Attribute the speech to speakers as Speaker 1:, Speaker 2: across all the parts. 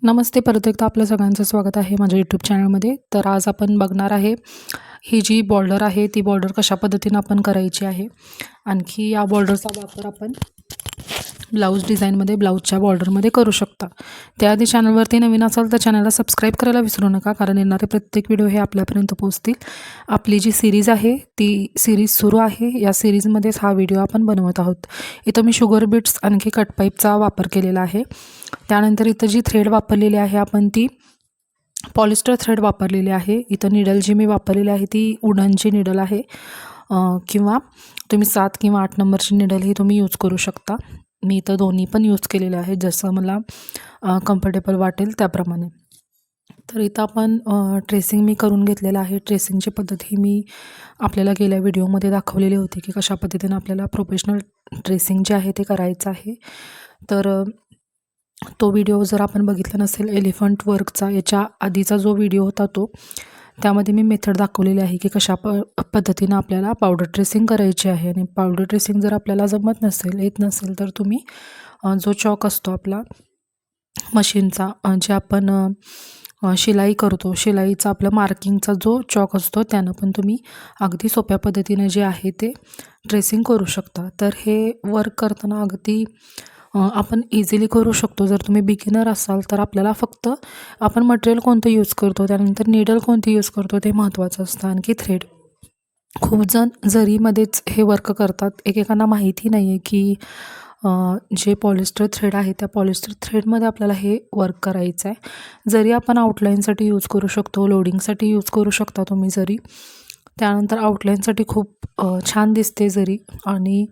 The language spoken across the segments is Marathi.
Speaker 1: नमस्ते. परत एकदा आपलं सगळ्यांचं स्वागत आहे माझ्या यूट्यूब चॅनलमध्ये. तर आज आपण बघणार आहे, ही जी बॉर्डर आहे ती बॉर्डर कशा पद्धतीनं आपण करायची आहे. आणखी या बॉर्डरचा वापर आपण ब्लाऊज डिझाईनमध्ये ब्लाऊजच्या बॉर्डरमध्ये करू शकता. त्याआधी चॅनलवरती नवीन असाल तर चॅनलला सबस्क्राईब करायला विसरू नका, कारण येणारे प्रत्येक व्हिडिओ हे आपल्यापर्यंत पोहोचतील. आपली जी सिरीज आहे ती सिरीज सुरू आहे. या सिरीजमध्येच हा व्हिडिओ आपण बनवत आहोत. इथं मी शुगर बीट्स आणखी कटपाईपचा वापर केलेला आहे. त्यानंतर इथं जी थ्रेड वापरलेली आहे आपण ती पॉलिस्टर थ्रेड वापरलेली आहे. इथं निडल जी मी वापरलेली आहे ती वुडनची निडल आहे, किंवा तुम्ही 7 किंवा 8 नंबरची निडल ही तुम्ही यूज करू शकता. मी इथं दोन्ही पण यूज केलेले आहे, जसं मला कम्फर्टेबल वाटेल त्याप्रमाणे. तर इथं आपण ट्रेसिंग मी करून घेतलेलं आहे. ट्रेसिंगची पद्धत ही मी आपल्याला गेल्या व्हिडिओमध्ये दाखवलेली होती की कशा पद्धतीने आपल्याला प्रोफेशनल ट्रेसिंग जे आहे ते करायचं आहे. तर तो व्हिडिओ जर आपण बघितला नसेल एलिफंट वर्कचा, याच्या आधीचा जो व्हिडिओ होता त्यामध्ये मी मेथड दाखवलेली आहे की कशा पद्धतीनं आपल्याला पावडर ट्रेसिंग करायची आहे. आणि पावडर ट्रेसिंग जर आपल्याला जमत नसेल, येत नसेल, तर तुम्ही जो चॉक असतो आपला मशीनचा, जे आपण शिलाई करतो, शिलाईचा आपला मार्किंगचा जो चॉक असतो त्यानं पण तुम्ही अगदी सोप्या पद्धतीने जे आहे ते ट्रेसिंग करू शकता. तर हे वर्क करताना अगदी आपण इझिली करू शकतो. जर तुम्ही बिगिनर असाल तर आपल्याला फक्त आपण मटेरियल कोणतं यूज करतो, त्यानंतर निडल कोणती यूज करतो ते महत्त्वाचं असतं. आणखी थ्रेड, खूप जण जरीमध्येच हे वर्क करतात. एकेकांना माहिती नाही आहे की जे पॉलिस्टर थ्रेड आहे त्या पॉलिस्टर थ्रेडमध्ये आपल्याला हे वर्क करायचं आहे. जरी आपण आउटलाईनसाठी यूज करू शकतो, लोडिंगसाठी यूज करू शकता तुम्ही जरी. त्यानंतर आउटलाईनसाठी खूप छान दिसते जरी. आणि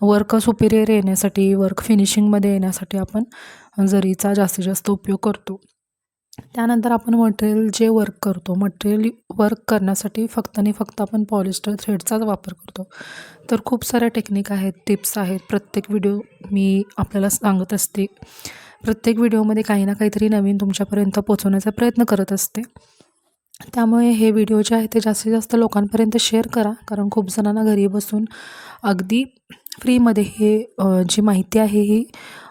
Speaker 1: वर्क सुपिरियर येण्यासाठी, वर्क फिनिशिंगमध्ये येण्यासाठी आपण जरीचा जास्तीत जास्त उपयोग करतो. त्यानंतर आपण मटेरियल जे वर्क करतो, मटेरियल वर्क करण्यासाठी फक्त आणि फक्त आपण पॉलिस्टर थ्रेडचाच वापर करतो. तर खूप साऱ्या टेक्निक आहेत, टिप्स आहेत. प्रत्येक व्हिडिओ मी आपल्याला सांगत असते. प्रत्येक व्हिडिओमध्ये काही ना काहीतरी नवीन तुमच्यापर्यंत पोहोचवण्याचा प्रयत्न करत असते. त्यामुळे हे व्हिडिओ जे आहे ते जास्तीत जास्त लोकांपर्यंत शेअर करा, कारण खूप जणांना घरी बसून अगदी फ्रीमध्ये हे जी माहिती आहे ही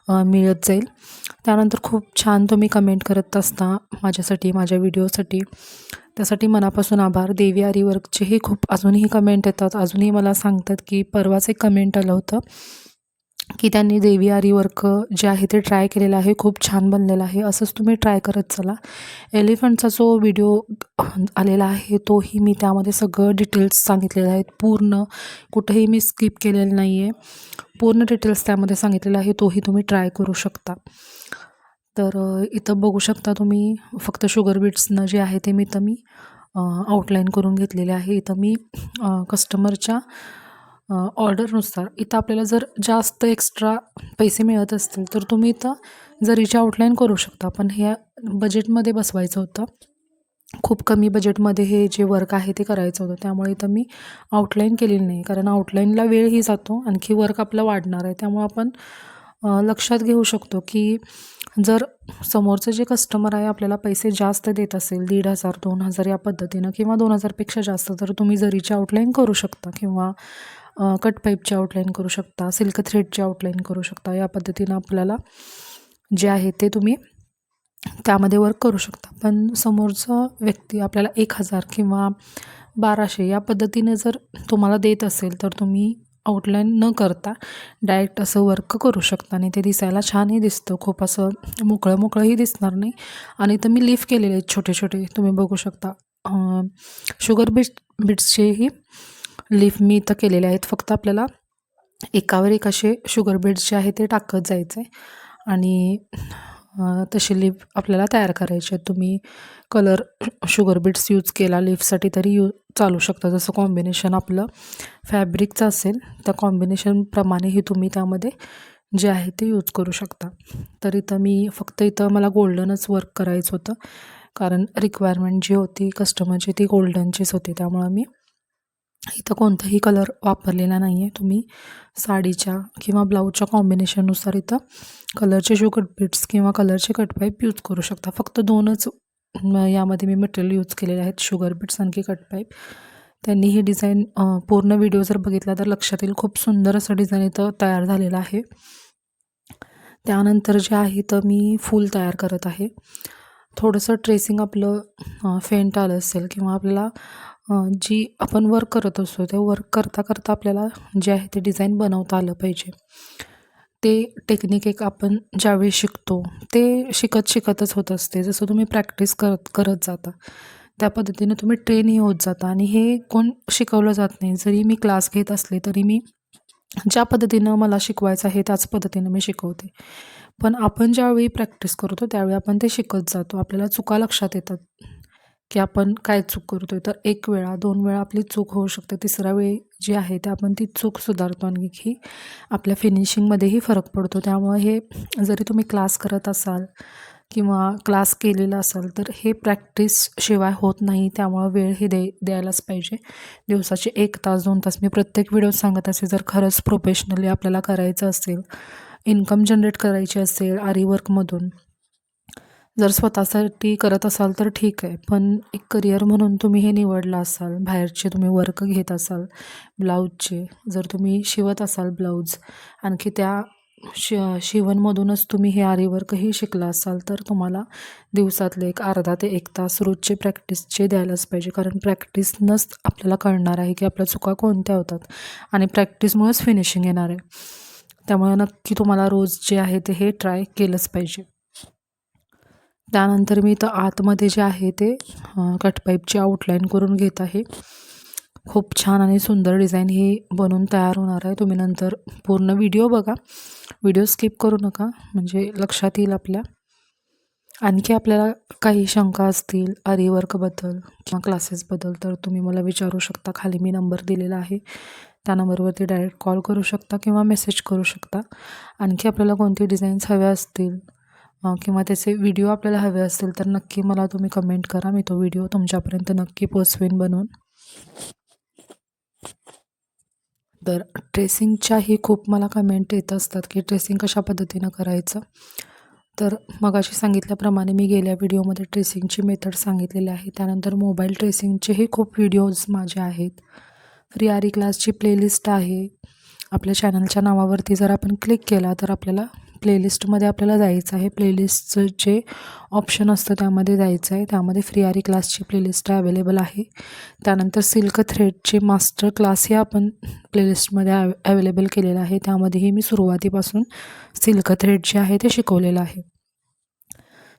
Speaker 1: मिळत जाईल. त्यानंतर खूप छान तुम्ही कमेंट करत असता माझ्यासाठी, माझ्या व्हिडिओसाठी. त्यासाठी मनापासून आभार. देवी आरी वर्कचेही खूप अजूनही कमेंट येतात. अजूनही मला सांगतात की परवाच एक कमेंट आलं होतं की त्यांनी देवी आरी वर्क जे आहे ते ट्राय केलेलं आहे, खूप छान बनलेलं आहे. असंच तुम्ही ट्राय करत चला. एलिफंटचा जो व्हिडिओ आलेला आहे तोही मी त्यामध्ये सगळं डिटेल्स सांगितलेले आहेत. पूर्ण कुठेही मी स्किप केलेलं नाही आहे. पूर्ण डिटेल्स त्यामध्ये सांगितलेलं आहे. तोही तुम्ही ट्राय करू शकता. तर इथं बघू शकता तुम्ही, फक्त शुगर बीट्सनं जे आहे ते मी आउटलाईन करून घेतलेले आहे. इथं मी कस्टमरच्या ऑर्डरनुसार, इथं आपल्याला जर जास्त एक्स्ट्रा पैसे मिळत असतील तर तुम्ही इथं जरीची आउटलाईन करू शकता. पण हे बजेटमध्ये बसवायचं होतं. खूप कमी बजेटमध्ये हे जे वर्क आहे ते करायचं होतं. त्यामुळे इथं मी आउटलाईन केलेली नाही, कारण आउटलाईनला वेळही जातो, आणखी वर्क आपलं वाढणार आहे. त्यामुळे आपण लक्षात घेऊ शकतो की जर समोरचं जे कस्टमर आहे आपल्याला पैसे जास्त देत असेल, 1,500 2,000 या पद्धतीनं, किंवा 2,000पेक्षा जास्त, तर तुम्ही जरीची आउटलाईन करू शकता, किंवा कट पाईपची आउटलाईन करू शकता, सिल्क थ्रेडची आउटलाईन करू शकता. या पद्धतीनं आपल्याला जे आहे ते तुम्ही त्यामध्ये वर्क करू शकता. पण समोरचा व्यक्ती आपल्याला 1,000 किंवा 1,200 या पद्धतीने जर तुम्हाला देत असेल तर तुम्ही आउटलाईन न करता डायरेक्ट असं वर्क करू शकता. आणि ते दिसायला छानही दिसतं, खूप असं मोकळं मोकळंही दिसणार नाही. आणि इथं मी लीफ केलेले आहेत छोटे छोटे, तुम्ही बघू शकता. शुगर बीट्सचेही लीफ मी इथं केलेले आहेत. फक्त आपल्याला एकावर एक असे शुगर बीट्स जे आहे ते टाकत जायचं आहे, आणि तसे लीफ आपल्याला तयार करायचे आहेत. तुम्ही कलर शुगर बीट्स यूज केला लीफसाठी तरी चालू शकता. जसं कॉम्बिनेशन आपलं फॅब्रिकचं असेल त्या कॉम्बिनेशनप्रमाणेही तुम्ही त्यामध्ये जे आहे ते यूज करू शकता. तर इथं मला गोल्डनच वर्क करायचं होतं, कारण रिक्वायरमेंट जी होती कस्टमरची ती गोल्डनचीच होती. त्यामुळं मी इथं कोणताही कलर वापरलेला नाही आहे. तुम्ही साडीच्या किंवा ब्लाऊजच्या कॉम्बिनेशननुसार इथं कलरचे शुगर बीट्स किंवा कलरचे कटपाईप यूज करू शकता. फक्त 2च यामध्ये मी मटेरियल यूज केलेले आहेत, शुगर बीट्स आणखी कटपाईप. त्यांनी ही डिझाईन पूर्ण व्हिडिओ जर बघितला तर लक्षात येईल. खूप सुंदर असं डिझाईन इथं तयार झालेलं आहे. त्यानंतर जे आहे तर मी फूल तयार करत आहे. थोडंसं ट्रेसिंग आपलं फेंट आलं असेल किंवा आपल्याला जी आपण वर्क करत असतो ते वर्क करता करता आपल्याला जे आहे ते डिझाईन बनवता आलं पाहिजे. ते टेक्निक एक आपण ज्यावेळी शिकतो ते शिकत शिकतच होत असते. जसं तुम्ही प्रॅक्टिस करत करत जाता त्या पद्धतीने तुम्ही ट्रेनही होत जाता आणि हे कोण शिकवलं जात नाही. जरी मी क्लास घेत असले तरी मी ज्या पद्धतीनं मला शिकवायचं आहे त्याच पद्धतीनं मी शिकवते. पण आपण ज्यावेळी प्रॅक्टिस करतो त्यावेळी आपण ते शिकत जातो. आपल्याला चुका लक्षात येतात, की आपण काय चूक करतोय. तर 1 वेळा, 2 वेळा आपली चूक होऊ शकते. तिसऱ्या वेळी जी आहे ते आपण ती चूक सुधारतो आणखी आपल्या फिनिशिंगमध्येही फरक पडतो. त्यामुळे हे जरी तुम्ही क्लास करत असाल किंवा क्लास केलेला असाल तर हे प्रॅक्टिसशिवाय होत नाही. त्यामुळं वेळ ही द्यायलाच पाहिजे. दिवसाचे 1 तास 2 तास मी प्रत्येक व्हिडिओत सांगत असे, जर खरंच प्रोफेशनली आपल्याला करायचं असेल, इन्कम जनरेट करायची असेल आरी वर्कमधून, जर स्वतःसाठी करत असाल तर ठीक आहे. पण एक करिअर म्हणून तुम्ही हे निवडलं असाल, बाहेरचे तुम्ही वर्क घेत असाल ब्लाऊजचे, जर तुम्ही शिवत असाल ब्लाऊज आणखी त्या शिवणमधूनच तुम्ही हे आरी वर्कही शिकला असाल तर तुम्हाला दिवसातले एक अर्धा ते 1 तास रोजचे प्रॅक्टिसचे द्यायलाच पाहिजे. कारण प्रॅक्टिसनंच आपल्याला कळणार आहे की आपल्या चुका कोणत्या होतात आणि प्रॅक्टिसमुळेच फिनिशिंग येणार आहे. त्यामुळे नक्की तुम्हाला रोज जे आहे ते हे ट्राय केलंच पाहिजे. त्यानंतर मी इथं आतमध्ये जे आहे ते कटपाईपची आउटलाईन करून घेत आहे. खूप छान आणि सुंदर डिझाईन ही बनून तयार होणार आहे. तुम्ही नंतर पूर्ण व्हिडिओ बघा. व्हिडिओ स्किप करू नका, म्हणजे लक्षात येईल आपल्या. आणखी आपल्याला काही शंका असतील आरी वर्कबद्दल किंवा क्लासेसबद्दल तर तुम्ही मला विचारू शकता. खाली मी नंबर दिलेला आहे. त्या नंबरवरती डायरेक्ट कॉल करू शकता किंवा मेसेज करू शकता. आणखी आपल्याला कोणते डिझाईन्स हव्या असतील किंवा त्याचे व्हिडिओ आपल्याला हवे असतील तर नक्की मला तुम्ही कमेंट करा. मी तो व्हिडिओ तुमच्यापर्यंत नक्की पोचवेन बनवून. तर ट्रेसिंगच्याही खूप मला कमेंट येत असतात की ट्रेसिंग कशा पद्धतीनं करायचं. तर मगाशी सांगितल्याप्रमाणे मी गेल्या व्हिडिओमध्ये ट्रेसिंगची मेथड सांगितलेली आहे. त्यानंतर मोबाईल ट्रेसिंगचेही खूप व्हिडिओज माझे आहेत. फ्री आरी क्लासची प्लेलिस्ट आहे. आपल्या चॅनलच्या नावावरती जर आपण क्लिक केला तर आपल्याला प्लेलिस्टमध्ये आपल्याला जायचं आहे. प्लेलिस्टचं जे ऑप्शन असतं त्यामध्ये जायचं आहे. त्यामध्ये फ्री आरी क्लासची प्लेलिस्ट अवेलेबल आहे. त्यानंतर सिल्क थ्रेडचे मास्टर क्लासही आपण प्लेलिस्टमध्ये अवेलेबल केलेला आहे. त्यामध्येही मी सुरुवातीपासून सिल्क थ्रेड जे आहे ते शिकवलेलं आहे.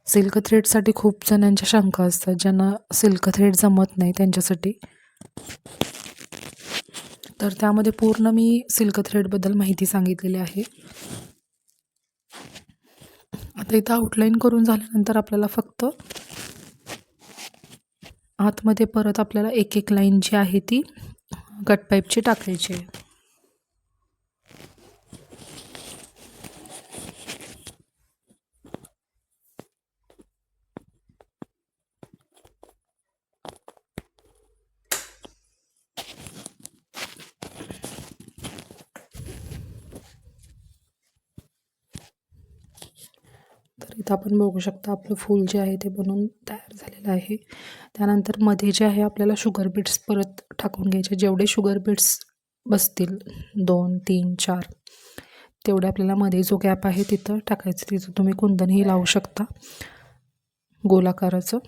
Speaker 1: सिल्क थ्रेडसाठी खूप जणांच्या शंका असतात, ज्यांना सिल्क थ्रेड जमत नाही त्यांच्यासाठी. तर त्यामध्ये पूर्ण मी सिल्क थ्रेडबद्दल माहिती सांगितलेली आहे. आता इथं आउटलाईन करून झाल्यानंतर आपल्याला फक्त आतमध्ये परत आपल्याला एक एक लाईन जी आहे ती कटपाईपची टाकायची आहे. तर इथं आपण बघू शकता आपलं फूल जे आहे ते बनवून तयार झालेलं आहे. त्यानंतर मध्ये जे आहे आपल्याला शुगर बीट्स परत टाकून घ्यायचे. जेवढे शुगर बीट्स बसतील 2, 3, 4 तेवढे आपल्याला मध्ये जो गॅप आहे तिथं टाकायचं. तिथं तुम्ही कुंदनही लावू शकता गोलाकाराचं.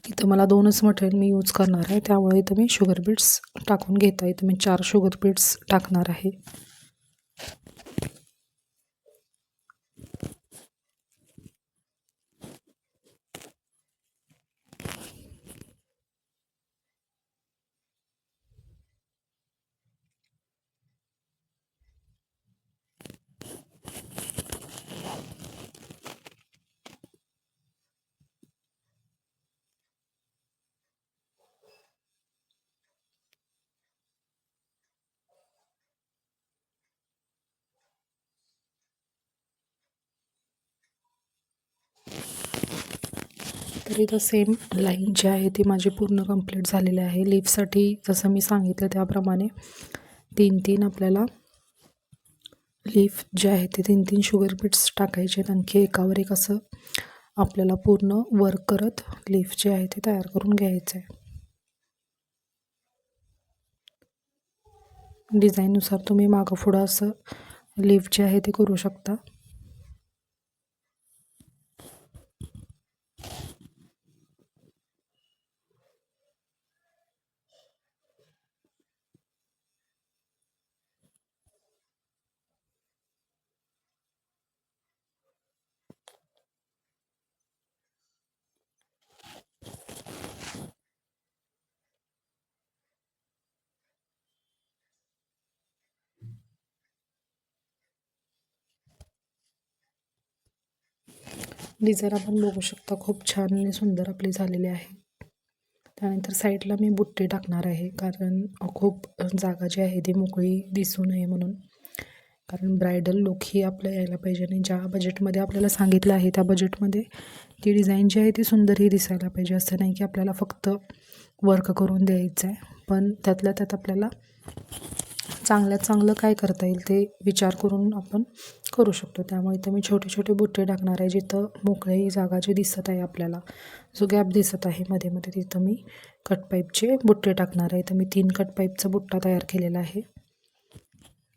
Speaker 1: इथं मला 2च मटेरियल मी यूज करणार आहे, त्यामुळे इथं मी शुगर बीट्स टाकून घेत आहे. इथं मी 4 शुगर बीट्स टाकणार आहे. तर इथं सेम लाईन जी आहे ती माझी पूर्ण कंप्लीट झालेली आहे. लीफसाठी जसं मी सांगितलं त्याप्रमाणे 3-3 आपल्याला लीफ जे आहे ते 3-3 शुगर बीट्स टाकायचे आहेत. आणखी एकावर एक असं आपल्याला पूर्ण वर्क करत लीफ जे आहे ते तयार करून घ्यायचं आहे. डिझाईननुसार तुम्ही मागं पुढं असं लिफ्ट जे आहे ते करू शकता. डिझाईन आपण बघू शकता, खूप छान आणि सुंदर आपली झालेली आहे. त्यानंतर साईडला मी बुट्टे टाकणार आहे, कारण खूप जागा जी आहे ती मोकळी दिसू नये म्हणून. कारण ब्रायडल लुक ही आपलं यायला पाहिजे आणि ज्या बजेटमध्ये आपल्याला सांगितलं आहे त्या बजेटमध्ये ती डिझाईन जी आहे ती सुंदरही दिसायला पाहिजे. असं नाही की आपल्याला फक्त वर्क करून द्यायचं आहे, पण त्यातल्या त्यात आपल्याला चांगल्यात चांगलं काय करता येईल ते विचार करून आपण करू शकतो. त्यामुळे इथं मी छोटे छोटे बुट्टे टाकणार आहे. जिथं मोकळी जागा जी दिसत आहे आपल्याला, जो गॅप दिसत आहे मध्ये मध्ये, तिथं मी कटपाईपचे बुट्टे टाकणार आहे. तर मी 3 कटपाईपचा बुट्टा तयार केलेला आहे.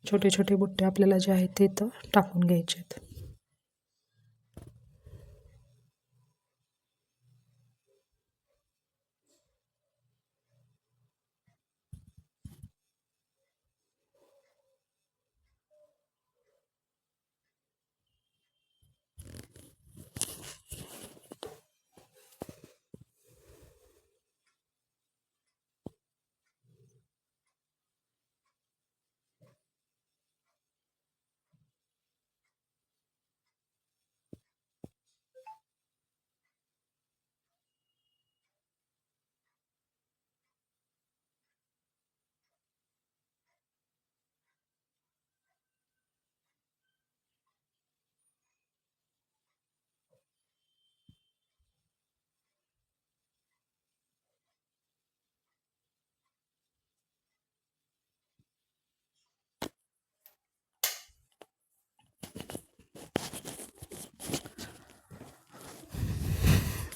Speaker 1: छोटे छोटे बुट्टे आपल्याला जे आहेत ते इथं टाकून घ्यायचे आहेत.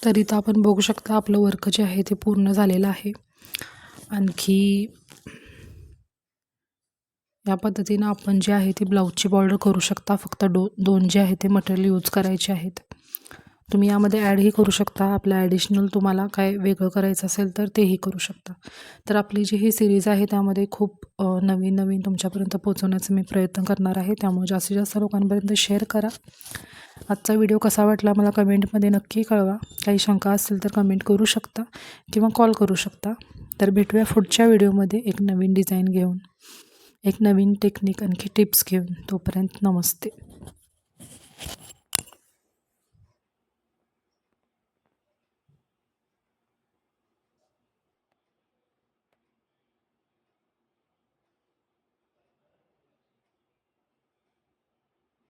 Speaker 1: तर इथं आपण बघू शकता आपलं वर्क जे आहे ते पूर्ण झालेलं आहे. आणखी या पद्धतीनं आपण जे आहे ती ब्लाऊजची बॉर्डर करू शकता. फक्त दोन जे आहे ते मटेरियल यूज करायचे आहेत. तुम्ही यामध्ये ॲडही करू शकता. आपलं ॲडिशनल तुम्हाला काय वेगळं करायचं असेल तर तेही करू शकता. तर आपली जी ही सिरीज आहे त्यामध्ये खूप नवीन नवीन तुमच्यापर्यंत पोहोचवण्याचा मी प्रयत्न करणार आहे. त्यामुळे जास्तीत जास्त लोकांपर्यंत शेअर करा. आजचा व्हिडिओ कसा वाटला मला कमेंटमध्ये नक्की कळवा. काही शंका असतील तर कमेंट करू शकता किंवा कॉल करू शकता. तर भेटूया पुढच्या व्हिडिओमध्ये एक नवीन डिझाईन घेऊन, एक नवीन टेक्निक आणखी टिप्स घेऊन. तोपर्यंत नमस्ते.